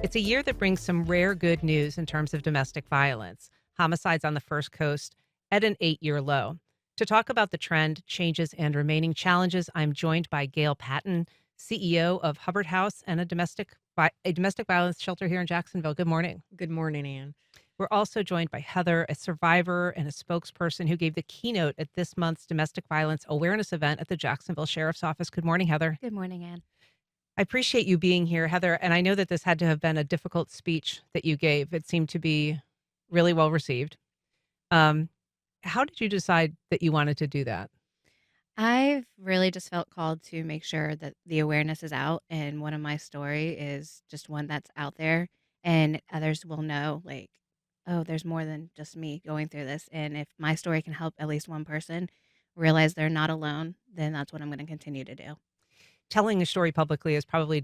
It's a year that brings some rare good news in terms of domestic violence. Homicides on the First Coast at an 8-year low. To talk about the trend, changes, and remaining challenges, I'm joined by Gail Patin, CEO of Hubbard House and a domestic violence shelter here in Jacksonville. Good morning. Good morning, Ann. We're also joined by Heather, a survivor and a spokesperson who gave the keynote at this month's domestic violence awareness event at the Jacksonville Sheriff's Office. Good morning, Heather. Good morning, Anne. I appreciate you being here, Heather, and I know that this had to have been a difficult speech that you gave. It seemed to be really well received. Um, how did you decide that you wanted to do that? I've really just felt called to make sure that the awareness is out, and one of my story is just one that's out there, and others will know, like, oh, there's more than just me going through this, and if my story can help at least one person realize they're not alone, then that's what I'm going to continue to do. Telling a story publicly is probably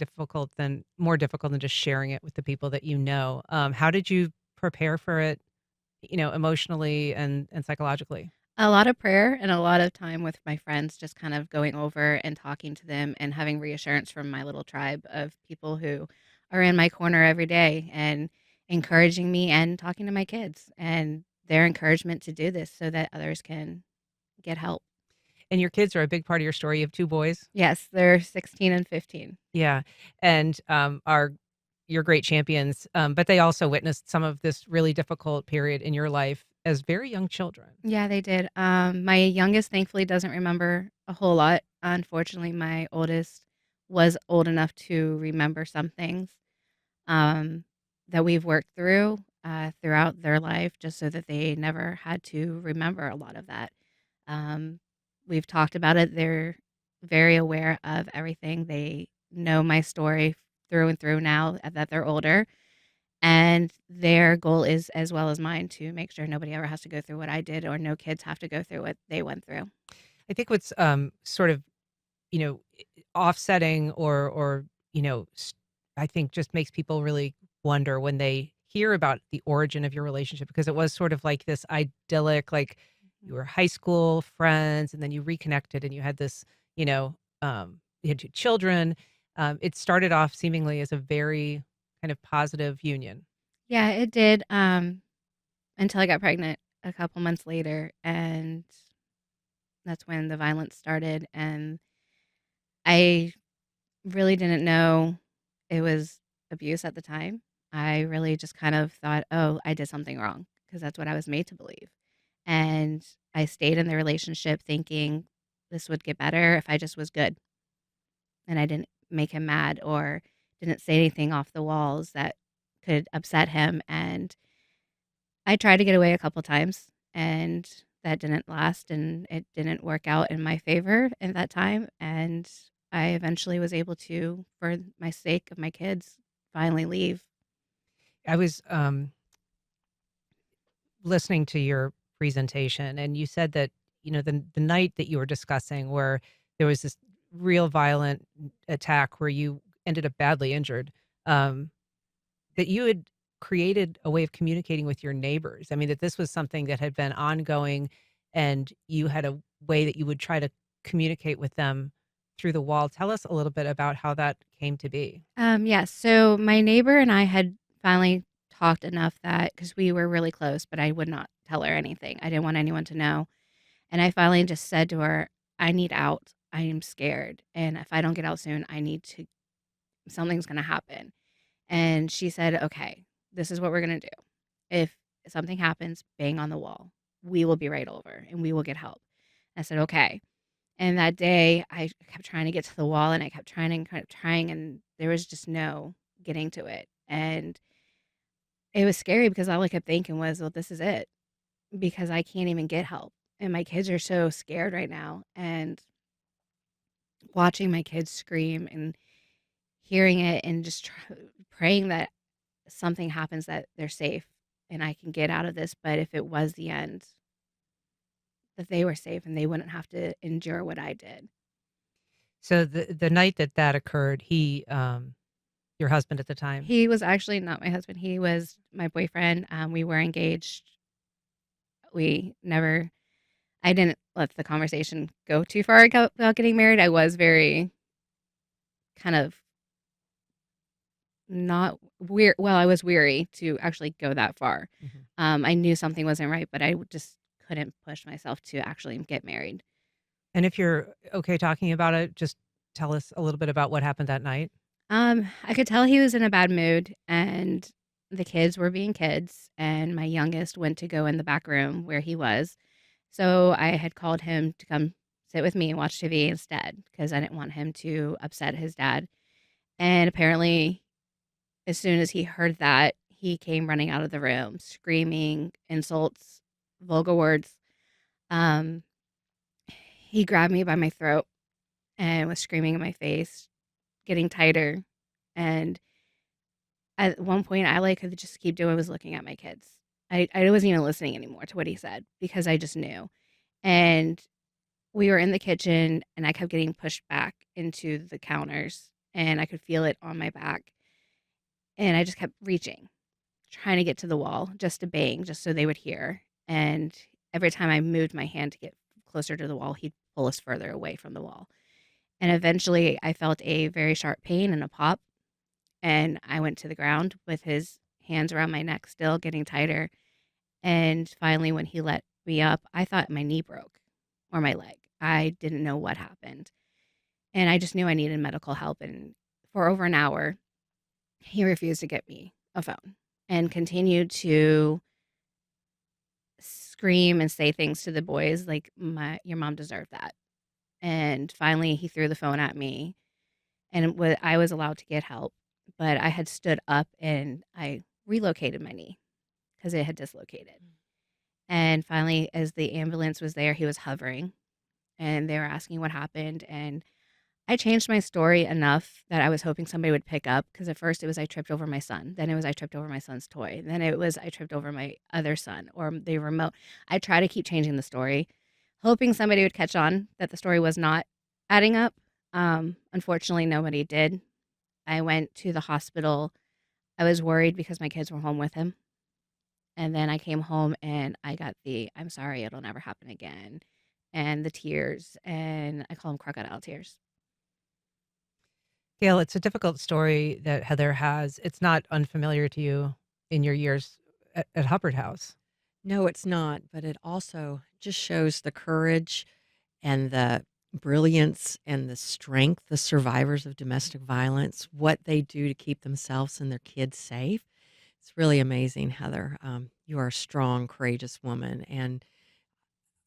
more difficult than just sharing it with the people that you know. How did you prepare for it, emotionally and psychologically? A lot of prayer and a lot of time with my friends, just kind of going over and talking to them and having reassurance from my little tribe of people who are in my corner every day and encouraging me and talking to my kids and their encouragement to do this so that others can get help. And your kids are a big part of your story. You have two boys. Yes, they're 16 and 15. Yeah, and are you're great champions, but they also witnessed some of this really difficult period in your life as very young children. Yeah, they did. My youngest thankfully doesn't remember a whole lot. Unfortunately, my oldest was old enough to remember some things. um, that we've worked through throughout their life, just so that they never had to remember a lot of that. Um, we've talked about it. They're very aware of everything. They know my story through and through now that they're older. And their goal is, as well as mine, to make sure nobody ever has to go through what I did or no kids have to go through what they went through. I think what's sort of you know offsetting or I think just makes people really wonder when they hear about the origin of your relationship, because it was sort of like this idyllic, like you were high school friends and then you reconnected and you had this, you had two children. It started off seemingly as a very kind of positive union. Yeah, it did. Until I got pregnant a couple months later, and that's when the violence started. And I really didn't know it was abuse at the time. I really just kind of thought, oh, I did something wrong because that's what I was made to believe. And I stayed in the relationship thinking this would get better if I just was good and I didn't make him mad or didn't say anything off the walls that could upset him. And I tried to get away a couple times and that didn't last and it didn't work out in my favor at that time. And I eventually was able to, for my sake of my kids, finally leave. I was listening to your presentation, and you said that the night that you were discussing, where there was this real violent attack where you ended up badly injured, um, that you had created a way of communicating with your neighbors. I mean, that this was something that had been ongoing, and you had a way that you would try to communicate with them through the wall. Tell us a little bit about how that came to be. Yes. So my neighbor and I had finally talked enough that because we were really close, but I would not tell her anything. I didn't want anyone to know. And I finally just said to her, I need out. I am scared. And if I don't get out soon, something's going to happen. And she said, okay, this is what we're going to do. If something happens, bang on the wall. We will be right over and we will get help. I said, okay. And that day, I kept trying to get to the wall and I kept trying and kind of trying, and there was just no getting to it. And it was scary because all I kept thinking was, well, this is it because I can't even get help. And my kids are so scared right now. And watching my kids scream and hearing it and just praying that something happens that they're safe and I can get out of this. But if it was the end, that they were safe and they wouldn't have to endure what I did. So the night that occurred, your husband at the time. He was actually not my husband. He was my boyfriend. We were engaged. We never, I didn't let the conversation go too far about getting married. I was very kind of not weir well, I was weary to actually go that far. Mhm. I knew something wasn't right, but I just couldn't push myself to actually get married. And if you're okay talking about it, just tell us a little bit about what happened that night. I could tell he was in a bad mood, and the kids were being kids, and my youngest went to go in the back room where he was. So I had called him to come sit with me and watch TV instead because I didn't want him to upset his dad. And apparently, as soon as he heard that, he came running out of the room, screaming insults, vulgar words. Um, he grabbed me by my throat and was screaming in my face, getting tighter. And at one point, all I could just keep doing was looking at my kids. I wasn't even listening anymore to what he said because I just knew. And we were in the kitchen, and I kept getting pushed back into the counters, and I could feel it on my back. And I just kept reaching, trying to get to the wall just to bang, just so they would hear. And every time I moved my hand to get closer to the wall, he'd pull us further away from the wall. And eventually, I felt a very sharp pain and a pop, and I went to the ground with his hands around my neck, still getting tighter. And finally, when he let me up, I thought my knee broke or my leg. I didn't know what happened. And I just knew I needed medical help. And for over an hour, he refused to get me a phone and continued to scream and say things to the boys like, your mom deserved that. And finally, he threw the phone at me, and I was allowed to get help. But I had stood up and I relocated my knee because it had dislocated. And finally, as the ambulance was there, he was hovering and they were asking what happened. And I changed my story enough that I was hoping somebody would pick up because at first it was I tripped over my son. Then it was I tripped over my son's toy. Then it was I tripped over my other son or the remote. I try to keep changing the story, hoping somebody would catch on that the story was not adding up. Unfortunately, nobody did. I went to the hospital. I was worried because my kids were home with him. And then I came home and I got the "I'm sorry, it'll never happen again," and the tears, and I call them crocodile tears. Gail, it's a difficult story that Heather has. It's not unfamiliar to you in your years at Hubbard House. No, it's not, but it also just shows the courage and the brilliance and the strength, the survivors of domestic violence, what they do to keep themselves and their kids safe. It's really amazing, Heather. You are a strong, courageous woman, and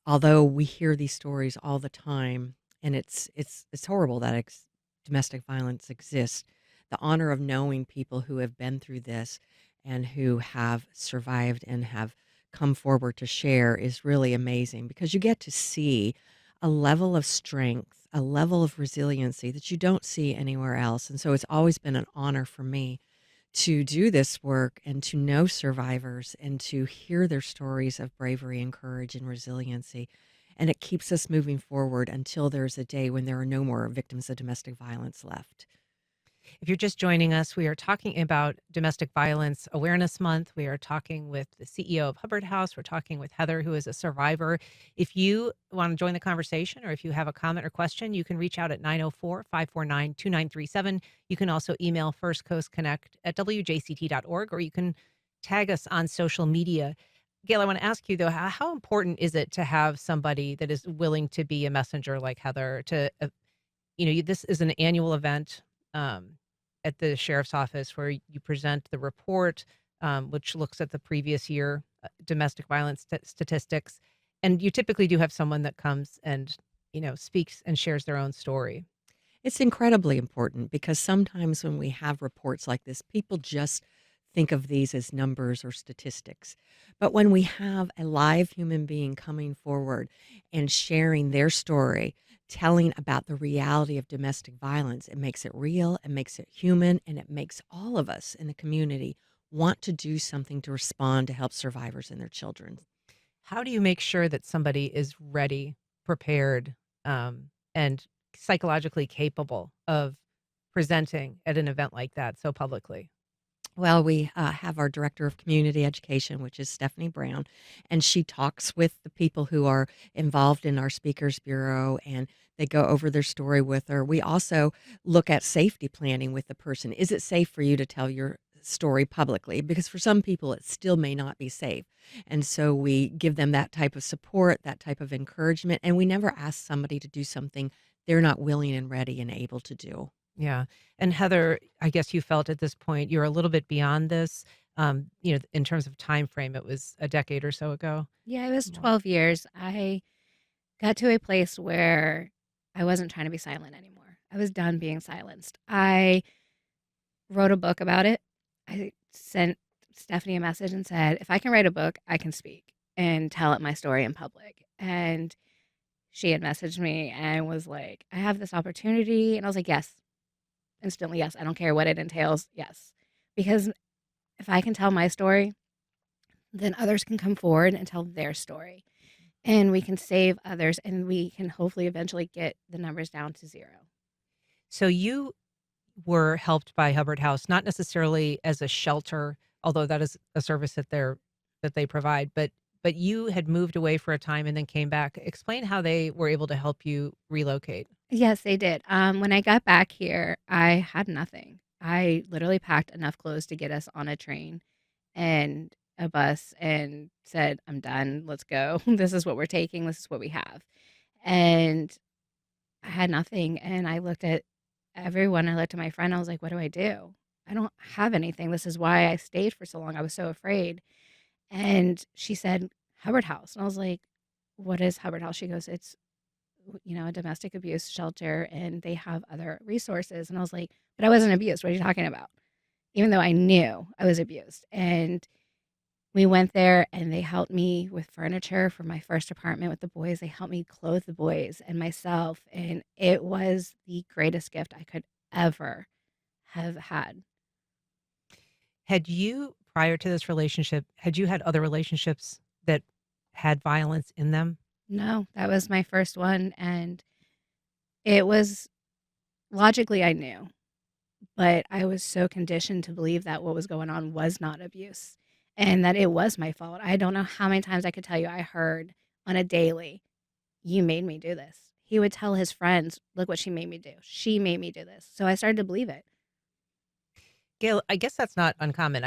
although we hear these stories all the time, and it's horrible that domestic violence exists, the honor of knowing people who have been through this and who have survived and have come forward to share is really amazing because you get to see a level of strength, a level of resiliency that you don't see anywhere else. And so it's always been an honor for me to do this work and to know survivors and to hear their stories of bravery and courage and resiliency. And it keeps us moving forward until there's a day when there are no more victims of domestic violence left. If you're just joining us, we are talking about Domestic Violence Awareness Month. We are talking with the CEO of Hubbard House. We're talking with Heather, who is a survivor. If you want to join the conversation or if you have a comment or question, you can reach out at 904-549-2937. You can also email firstcoastconnect@wjct.org, or you can tag us on social media. Gail, I want to ask you, though, how important is it to have somebody that is willing to be a messenger like Heather? This is an annual event at the sheriff's office where you present the report, which looks at the previous year domestic violence statistics, and you typically do have someone that comes and speaks and shares their own story. It's incredibly important because sometimes when we have reports like this, people just think of these as numbers or statistics. But when we have a live human being coming forward and sharing their story, telling about the reality of domestic violence, it makes it real, it makes it human, and it makes all of us in the community want to do something to respond to help survivors and their children. How do you make sure that somebody is ready, prepared, and psychologically capable of presenting at an event like that so publicly? Well, we have our director of community education, which is Stephanie Brown, and she talks with the people who are involved in our speakers bureau, and they go over their story with her. We also look at safety planning with the person. Is it safe for you to tell your story publicly? Because for some people, it still may not be safe. And so we give them that type of support, that type of encouragement, and we never ask somebody to do something they're not willing and ready and able to do. Yeah. And Heather, I guess you felt at this point you're a little bit beyond this. In terms of time frame, it was a decade or so ago. Yeah, it was Well, 12 years. I got to a place where I wasn't trying to be silent anymore. I was done being silenced. I wrote a book about it. I sent Stephanie a message and said, if I can write a book, I can speak and tell it my story in public. And she had messaged me and was like, I have this opportunity. And I was like, yes, instantly, yes. I don't care what it entails. Yes. Because if I can tell my story, then others can come forward and tell their story. And we can save others and we can hopefully eventually get the numbers down to 0. so you were helped by Hubbard House, not necessarily as a shelter, although that is a service that they provide, but you had moved away for a time and then came back. Explain how they were able to help you relocate. Yes, they did. When I got back here, I had nothing. I literally packed enough clothes to get us on a train and a bus and said, I'm done. Let's go. This is what we're taking. This is what we have. And I had nothing. And I looked at everyone. I looked at my friend. I was like, what do I do? I don't have anything. This is why I stayed for so long. I was so afraid. And she said, Hubbard House. And I was like, what is Hubbard House? She goes, it's, a domestic abuse shelter and they have other resources. And I was like, but I wasn't abused. What are you talking about? Even though I knew I was abused. And we went there and they helped me with furniture for my first apartment with the boys. They helped me clothe the boys and myself. And it was the greatest gift I could ever have had. Had you, prior to this relationship, had you had other relationships that had violence in them? No, that was my first one. And it was logically, I knew, but I was so conditioned to believe that what was going on was not abuse and that it was my fault. I don't know how many times I could tell you I heard on a daily, you made me do this. He would tell his friends, look what she made me do. She made me do this. So I started to believe it. Gail, I guess that's not uncommon.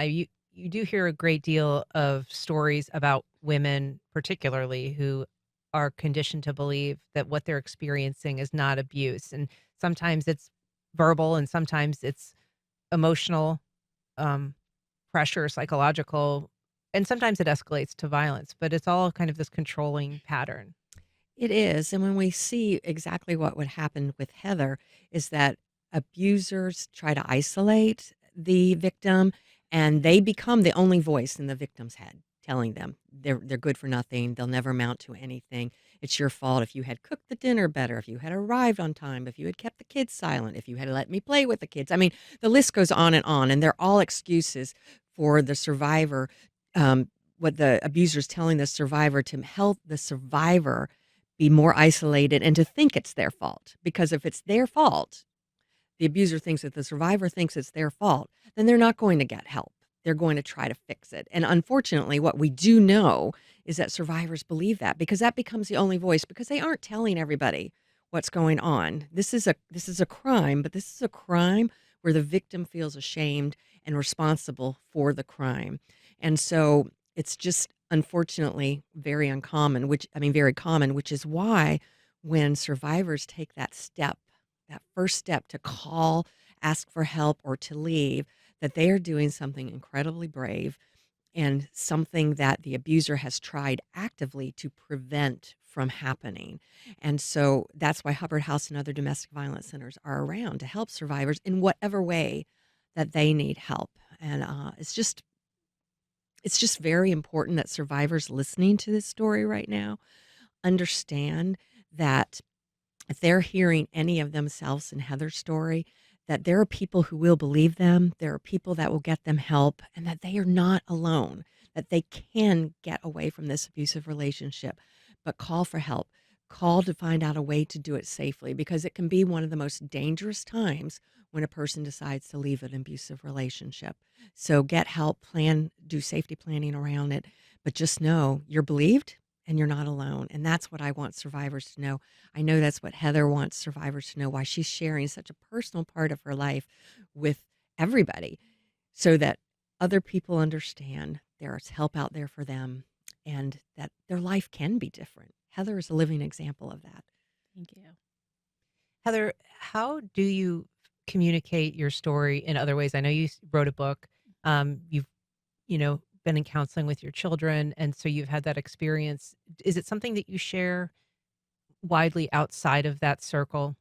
You do hear a great deal of stories about women, particularly who are conditioned to believe that what they're experiencing is not abuse, and sometimes it's verbal, and sometimes it's emotional um, pressure, psychological, and sometimes it escalates to violence. But it's all kind of this controlling pattern. It is. And when we see exactly what would happen with Heather, is that abusers try to isolate the victim and they become the only voice in the victim's head, telling them they're good for nothing, they'll never amount to anything. It's your fault if you had cooked the dinner better, if you had arrived on time, if you had kept the kids silent, if you had let me play with the kids. I mean, the list goes on, and they're all excuses for the survivor. What the abuser's telling the survivor to help the survivor be more isolated and to think it's their fault. Because if it's their fault, the abuser thinks that the survivor thinks it's their fault, then they're not going to get help. They're going to try to fix it. And unfortunately, what we do know is that survivors believe that because that becomes the only voice because they aren't telling everybody what's going on. This is a crime, but this is a crime where the victim feels ashamed and responsible for the crime. And so it's just unfortunately very uncommon, very common, which is why when survivors take that step, that first step to call, ask for help, or to leave, that they are doing something incredibly brave and something that the abuser has tried actively to prevent from happening. And so that's why Hubbard House and other domestic violence centers are around to help survivors in whatever way that they need help. And it's just very important that survivors listening to this story right now understand that if they're hearing any of themselves in Heather's story, that there are people who will believe them, there are people that will get them help, and that they are not alone, that they can get away from this abusive relationship. But call for help. call to find out a way to do it safely, because it can be one of the most dangerous times when a person decides to leave an abusive relationship. So get help, plan, do safety planning around it, but just know you're believed and you're not alone. And that's what I want survivors to know. I know that's what Heather wants survivors to know, why she's sharing such a personal part of her life with everybody, so that other people understand there's help out there for them and that their life can be different. Heather is a living example of that. Thank you. Heather, how do you communicate your story in other ways? I know you wrote a book. You've, been in counseling with your children, and so you've had that experience. Is it something that you share widely outside of that circle?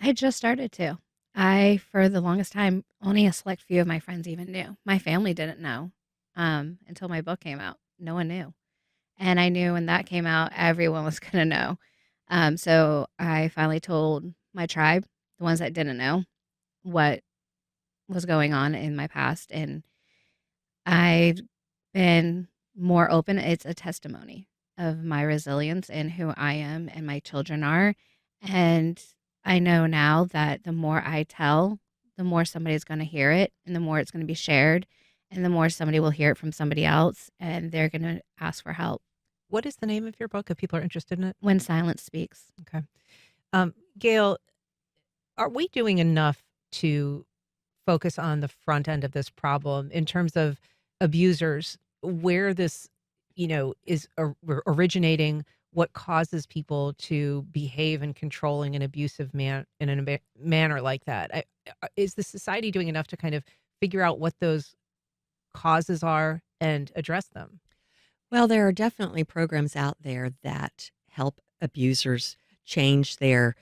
I just started to. I, for the longest time, only a select few of my friends even knew. My family didn't know until my book came out. No one knew. And I knew when that came out, everyone was going to know. So I finally told my tribe, the ones that didn't know, what was going on in my past. And I've been more open. It's a testimony of my resilience and who I am and my children are. And I know now that the more I tell, the more somebody's going to hear it and the more it's going to be shared and the more somebody will hear it from somebody else and they're going to ask for help. What is the name of your book if people are interested in it? When silence speaks. Okay. Gail, are we doing enough to focus on the front end of this problem in terms of abusers, where this, is originating, what causes people to behave in controlling and abusive manner like that? Is the society doing enough to kind of figure out what those causes are and address them? Well, there are definitely programs out there that help abusers change their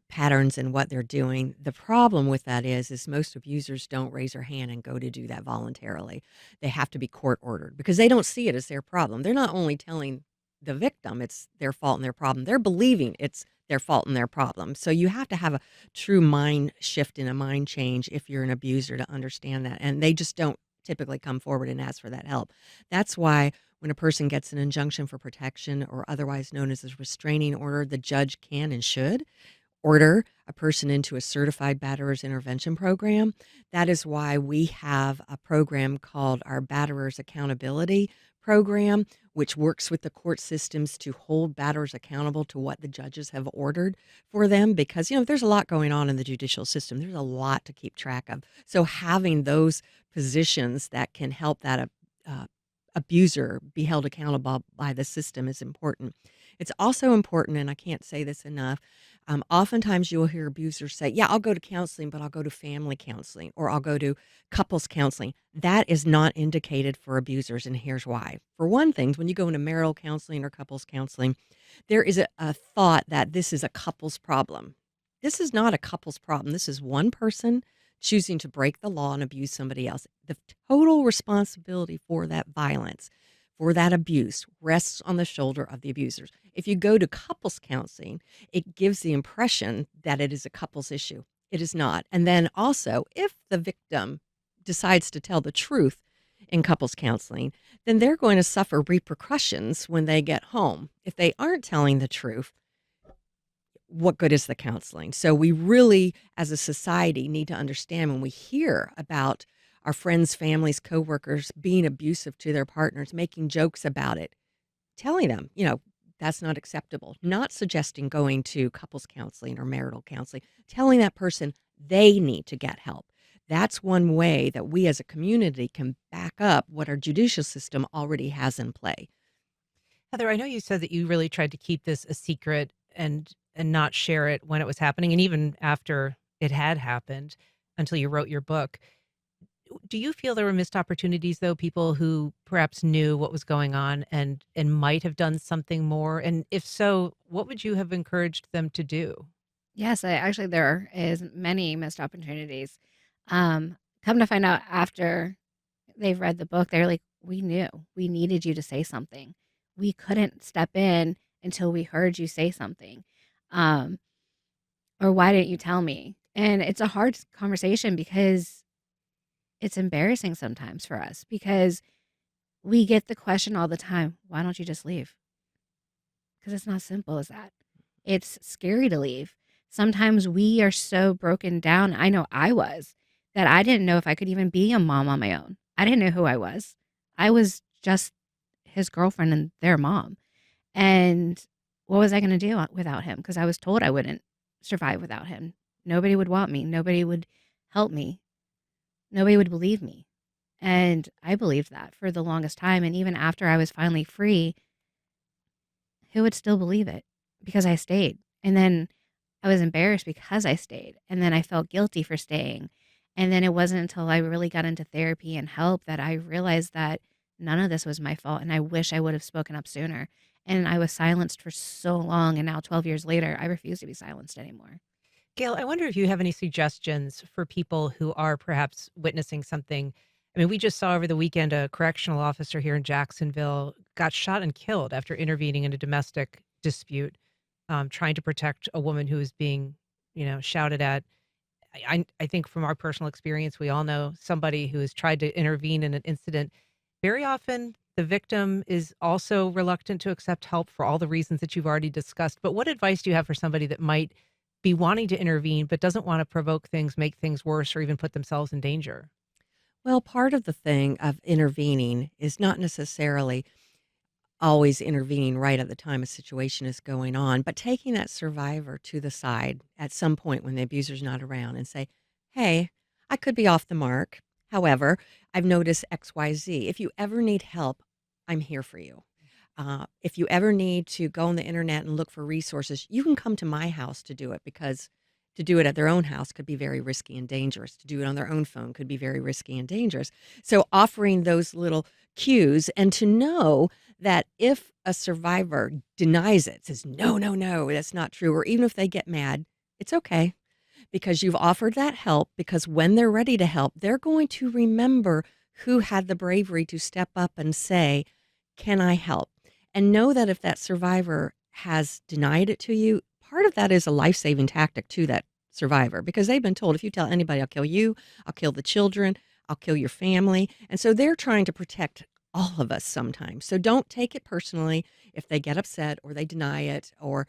patterns and what they're doing. The problem with that is most abusers don't raise their hand and go to do that voluntarily. They have to be court ordered because they don't see it as their problem. They're not only telling the victim it's their fault and their problem, they're believing it's their fault and their problem. So you have to have a true mind shift and a mind change if you're an abuser to understand that. And they just don't typically come forward and ask for that help. That's why when a person gets an injunction for protection or otherwise known as a restraining order, the judge can and should order a person into a certified batterers intervention program. That is why we have a program called our Batterers Accountability Program, which works with the court systems to hold batterers accountable to what the judges have ordered for them. Because, there's a lot going on in the judicial system. There's a lot to keep track of. So having those positions that can help that abuser be held accountable by the system is important. It's also important, and I can't say this enough, oftentimes you'll hear abusers say, yeah, I'll go to counseling, but I'll go to family counseling or I'll go to couples counseling. That is not indicated for abusers, and here's why. For one thing, when you go into marital counseling or couples counseling, there is a thought that this is a couple's problem. This is not a couple's problem. This is one person choosing to break the law and abuse somebody else. The total responsibility for that violence, for that abuse, rests on the shoulder of the abusers. If you go to couples counseling, it gives the impression that it is a couples issue. It is not. And then also, if the victim decides to tell the truth in couples counseling, then they're going to suffer repercussions when they get home. If they aren't telling the truth, what good is the counseling? So we really, as a society, need to understand when we hear about our friends, families, coworkers being abusive to their partners, making jokes about it, telling them, that's not acceptable. Not suggesting going to couples counseling or marital counseling, telling that person they need to get help. That's one way that we as a community can back up what our judicial system already has in play. Heather, I know you said that you really tried to keep this a secret and not share it when it was happening, and even after it had happened, until you wrote your book. Do you feel there were missed opportunities, though, people who perhaps knew what was going on and might have done something more? And if so, what would you have encouraged them to do? Yes, actually there is many missed opportunities. Come to find out after they've read the book, they're like, we knew we needed you to say something. We couldn't step in until we heard you say something. Um, or why didn't you tell me? And it's a hard conversation because it's embarrassing sometimes for us because we get the question all the time, why don't you just leave? because it's not simple as that. It's scary to leave. Sometimes we are so broken down. I know I was, that I didn't know if I could even be a mom on my own. I didn't know who I was. I was just his girlfriend and their mom. And what was I going to do without him? Because I was told I wouldn't survive without him. Nobody would want me. Nobody would help me. Nobody would believe me. And I believed that for the longest time. And even after I was finally free, who would still believe it? Because I stayed. And then I was embarrassed because I stayed. And then I felt guilty for staying. And then it wasn't until I really got into therapy and help that I realized that none of this was my fault. And I wish I would have spoken up sooner. And I was silenced for so long. And now, 12 years later, I refuse to be silenced anymore. Gail, I wonder if you have any suggestions for people who are perhaps witnessing something. I mean, we just saw over the weekend a correctional officer here in Jacksonville got shot and killed after intervening in a domestic dispute, trying to protect a woman who was being, shouted at. I think from our personal experience, we all know somebody who has tried to intervene in an incident. Very often, the victim is also reluctant to accept help for all the reasons that you've already discussed. But what advice do you have for somebody that might be wanting to intervene, but doesn't want to provoke things, make things worse, or even put themselves in danger? Well, part of the thing of intervening is not necessarily always intervening right at the time a situation is going on, but taking that survivor to the side at some point when the abuser's not around and say, hey, I could be off the mark. However, I've noticed XYZ. If you ever need help, I'm here for you. If you ever need to go on the internet and look for resources, you can come to my house to do it, because to do it at their own house could be very risky and dangerous. To do it on their own phone could be very risky and dangerous. So offering those little cues, and to know that if a survivor denies it, says, no, no, no, that's not true, or even if they get mad, it's okay, because you've offered that help, because when they're ready to help, they're going to remember who had the bravery to step up and say, can I help? And know that if that survivor has denied it to you, part of that is a life-saving tactic to that survivor, because they've been told, if you tell anybody, I'll kill you, I'll kill the children, I'll kill your family. And so they're trying to protect all of us sometimes. So don't take it personally if they get upset or they deny it, or,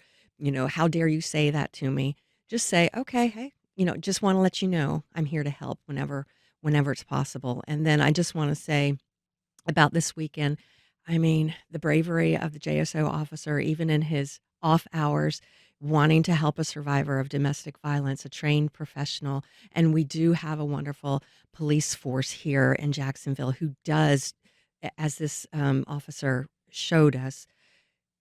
how dare you say that to me? Just say, okay, hey, just want to let you know I'm here to help whenever it's possible. And then I just want to say about this weekend, I mean, the bravery of the JSO officer, even in his off hours, wanting to help a survivor of domestic violence, a trained professional. And we do have a wonderful police force here in Jacksonville who does, as this officer showed us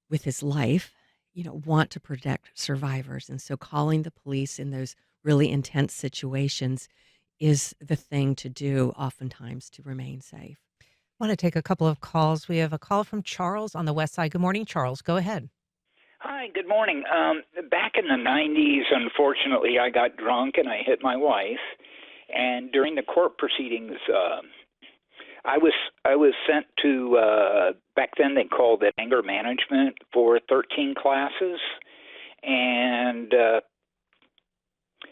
with his life, want to protect survivors. And so calling the police in those really intense situations is the thing to do oftentimes to remain safe. I want to take a couple of calls. We have a call from Charles on the west side. Good morning, Charles. Go ahead. Hi, good morning. Back in the 90s, unfortunately, I got drunk and I hit my wife. And during the court proceedings, I was sent to, back then they called it anger management, for 13 classes. And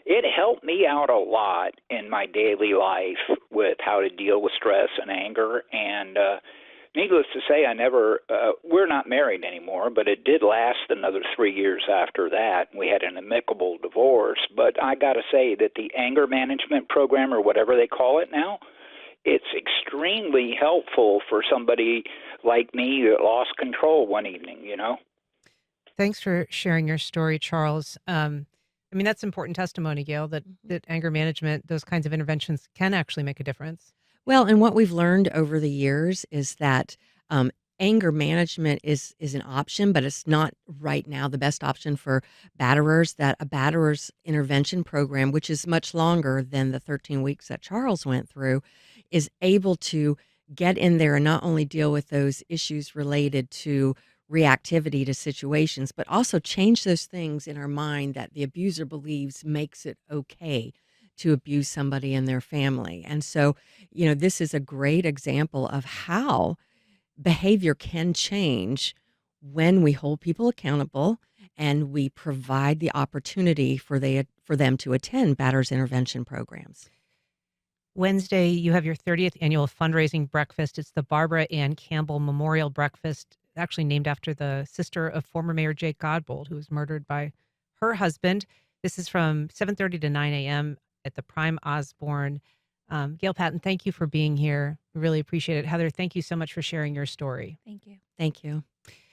it helped me out a lot in my daily life with how to deal with stress and anger. And needless to say, we're not married anymore, but it did last another 3 years after that. We had an amicable divorce. But I got to say that the anger management program, or whatever they call it now, it's extremely helpful for somebody like me that lost control one evening, Thanks for sharing your story, Charles. I mean, that's important testimony, Gail, that anger management, those kinds of interventions can actually make a difference. Well, and what we've learned over the years is that anger management is an option, but it's not right now the best option for batterers. That a batterer's intervention program, which is much longer than the 13 weeks that Charles went through, is able to get in there and not only deal with those issues related to reactivity to situations, but also change those things in our mind that the abuser believes makes it okay to abuse somebody in their family. And so, this is a great example of how behavior can change when we hold people accountable and we provide the opportunity for them to attend batterers intervention programs. Wednesday, you have your 30th annual fundraising breakfast. It's the Barbara Ann Campbell Memorial Breakfast. actually named after the sister of former Mayor Jake Godbold, who was murdered by her husband. This is from 7:30 to 9 a.m. at the Prime Osborne. Gail, Patin, thank you for being here. We really appreciate it. Heather, thank you so much for sharing your story. Thank you. Thank you.